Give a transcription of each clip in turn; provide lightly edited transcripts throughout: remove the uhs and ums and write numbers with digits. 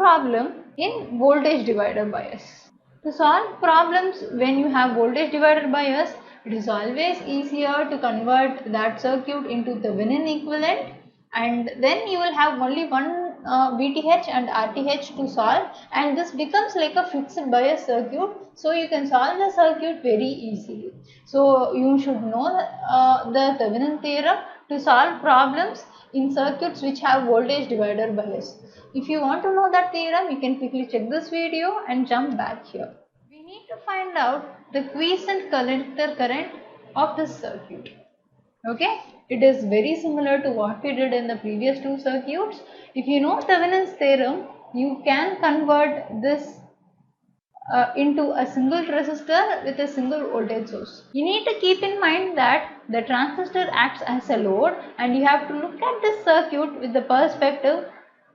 problem in voltage divider bias. To solve problems when you have voltage divider bias, it is always easier to convert that circuit into thevenin equivalent, and then you will have only one VTH and RTH to solve, and this becomes like a fixed bias circuit, so you can solve the circuit very easily. So you should know the thevenin theorem to solve problems in circuits which have voltage divider bias. If you want to know that theorem, you can quickly check this video and jump back here. We need to find out the quiescent collector current of this circuit. Okay, it is very similar to what we did in the previous two circuits. If you know Thevenin's theorem, you can convert this into a single resistor with a single voltage source. You need to keep in mind that the transistor acts as a load, and you have to look at this circuit with the perspective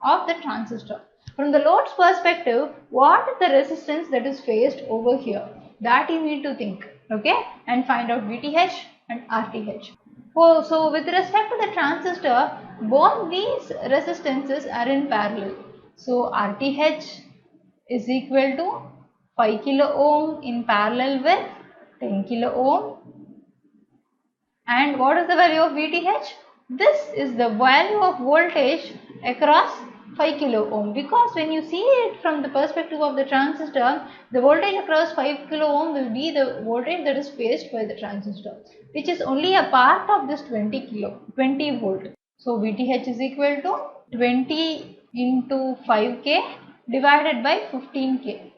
of the transistor. From the load's perspective, what is the resistance that is faced over here? That you need to think, okay, and find out VTH and RTH. So with respect to the transistor, both these resistances are in parallel. So RTH is equal to 5 kilo ohm in parallel with 10 kilo ohm. And what is the value of VTH? This is the value of voltage across 5 kilo ohm, because when you see it from the perspective of the transistor, the voltage across 5 kilo ohm will be the voltage that is faced by the transistor, which is only a part of this 20 volt. So VTH is equal to 20 into 5k divided by 15k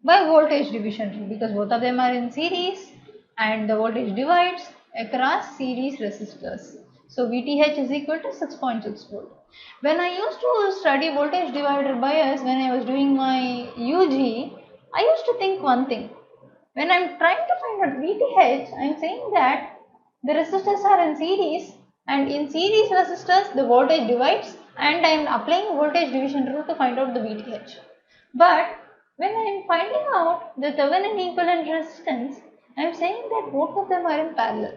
by voltage division rule, because both of them are in series and the voltage divides across series resistors. So VTH is equal to 6.6 volt. When I used to study voltage divider bias when I was doing my UG, I used to think one thing. When I am trying to find out VTH, I am saying that the resistors are in series, and in series resistors the voltage divides, and I am applying voltage division rule to find out the VTH. But when I am finding out the Thevenin equivalent resistance, I am saying that both of them are in parallel.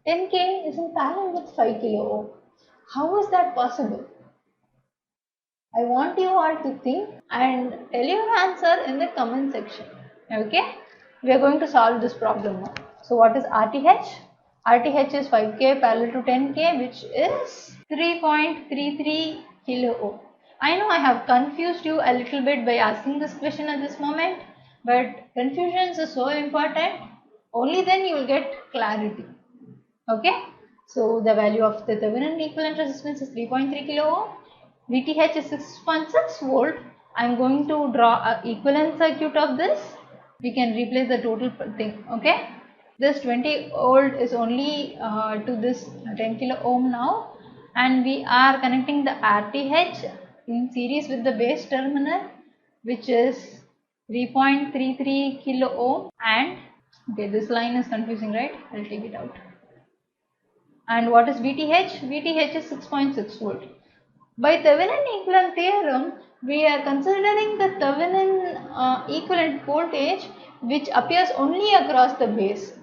10k is in parallel with 5 kilo ohm. How is that possible? I want you all to think and tell your answer in the comment section. Okay? We are going to solve this problem now. So what is RTH? RTH is 5k parallel to 10k, which is 3.33 kilo ohm. I know I have confused you a little bit by asking this question at this moment, but confusions is so important. Only then you will get clarity. Okay, so the value of the Thevenin equivalent resistance is 3.3 kilo ohm. VTH is 6.6 volt. I am going to draw an equivalent circuit of this. We can replace the total thing. Okay, this 20 volt is only to this 10 kilo ohm now, and we are connecting the RTH in series with the base terminal, which is 3.33 kilo ohm. And okay, this line is confusing, right? I'll take it out. And what is VTH? VTH is 6.6 volt. By Thevenin equivalent theorem, we are considering the Thevenin equivalent voltage which appears only across the base.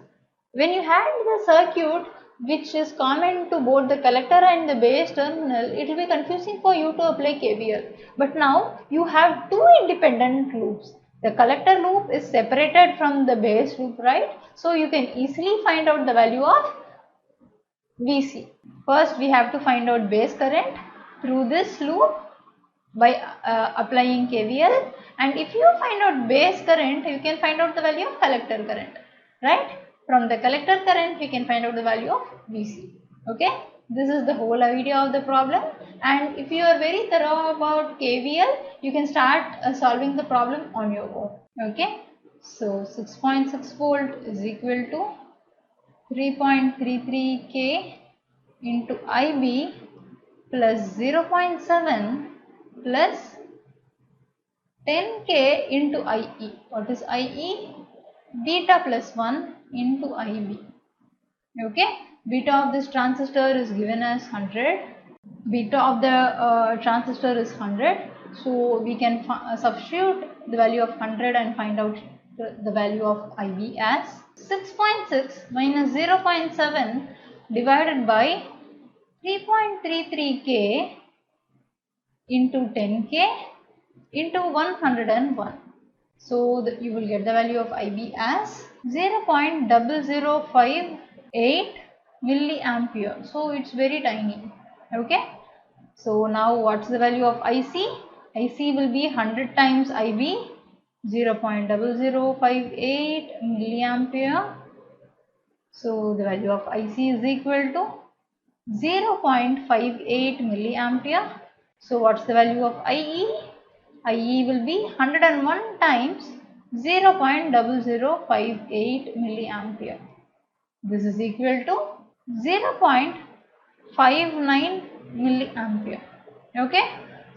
When you had the circuit which is common to both the collector and the base terminal, it will be confusing for you to apply KVL. But now you have two independent loops. The collector loop is separated from the base loop, right? So you can easily find out the value of VC. First we have to find out base current through this loop by applying KVL, and if you find out base current, you can find out the value of collector current, right? From the collector current we can find out the value of VC. Okay, this is the whole idea of the problem, and if you are very thorough about KVL, you can start solving the problem on your own. Okay, so 6.6 volt is equal to 3.33k into IB plus 0.7 plus 10k into IE. What is IE? Beta plus 1 into IB. Okay, beta of this transistor is given as 100. Beta of the transistor is 100. So we can substitute the value of 100 and find out the value of IB as 6.6 minus 0.7 divided by 3.33k into 10k into 101. So you will get the value of IB as 0.0058 milliampere. So it's very tiny. Okay. So now what's the value of IC? IC will be 100 times IB, 0.0058 milliampere. So the value of IC is equal to 0.58 milliampere. So what's the value of IE? IE will be 101 times 0.0058 milliampere. This is equal to 0.59 milliampere. Okay.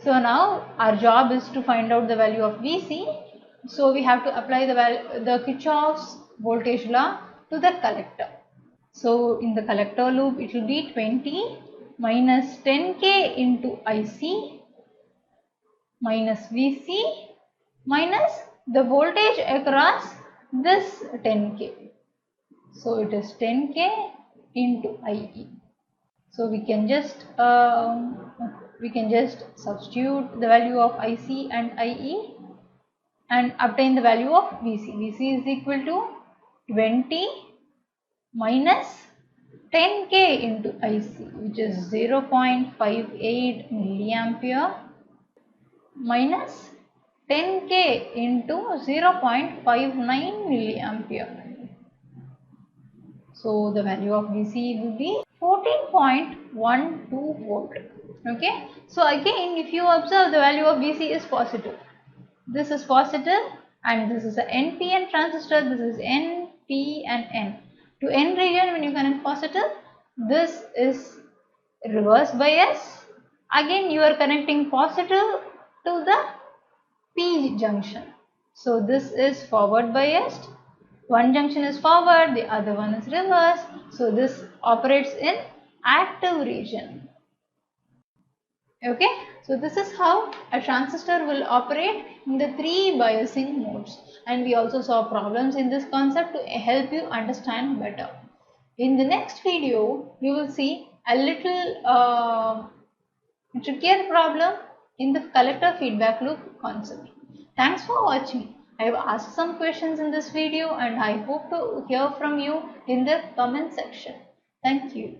So now our job is to find out the value of VC. So we have to apply the Kirchhoff's voltage law to the collector. So in the collector loop it will be 20 minus 10K into IC minus VC minus the voltage across this 10K. So it is 10K into IE. So we can just substitute the value of IC and IE and obtain the value of VC. VC is equal to 20 minus 10K into IC, which is 0.58 milliampere minus 10K into 0.59 milliampere. So the value of VC will be 14.12 volt. Okay. So again, if you observe, the value of VC is positive. This is positive and this is a NPN transistor. This is N, P and N. To N region, when you connect positive, this is reverse bias. Again, you are connecting positive to the P junction. So this is forward biased. One junction is forward, the other one is reverse. So this operates in active region. Okay. So this is how a transistor will operate in the three biasing modes. And we also saw problems in this concept to help you understand better. In the next video, you will see a little trickier problem in the collector feedback loop concept. Thanks for watching. I have asked some questions in this video and I hope to hear from you in the comment section. Thank you.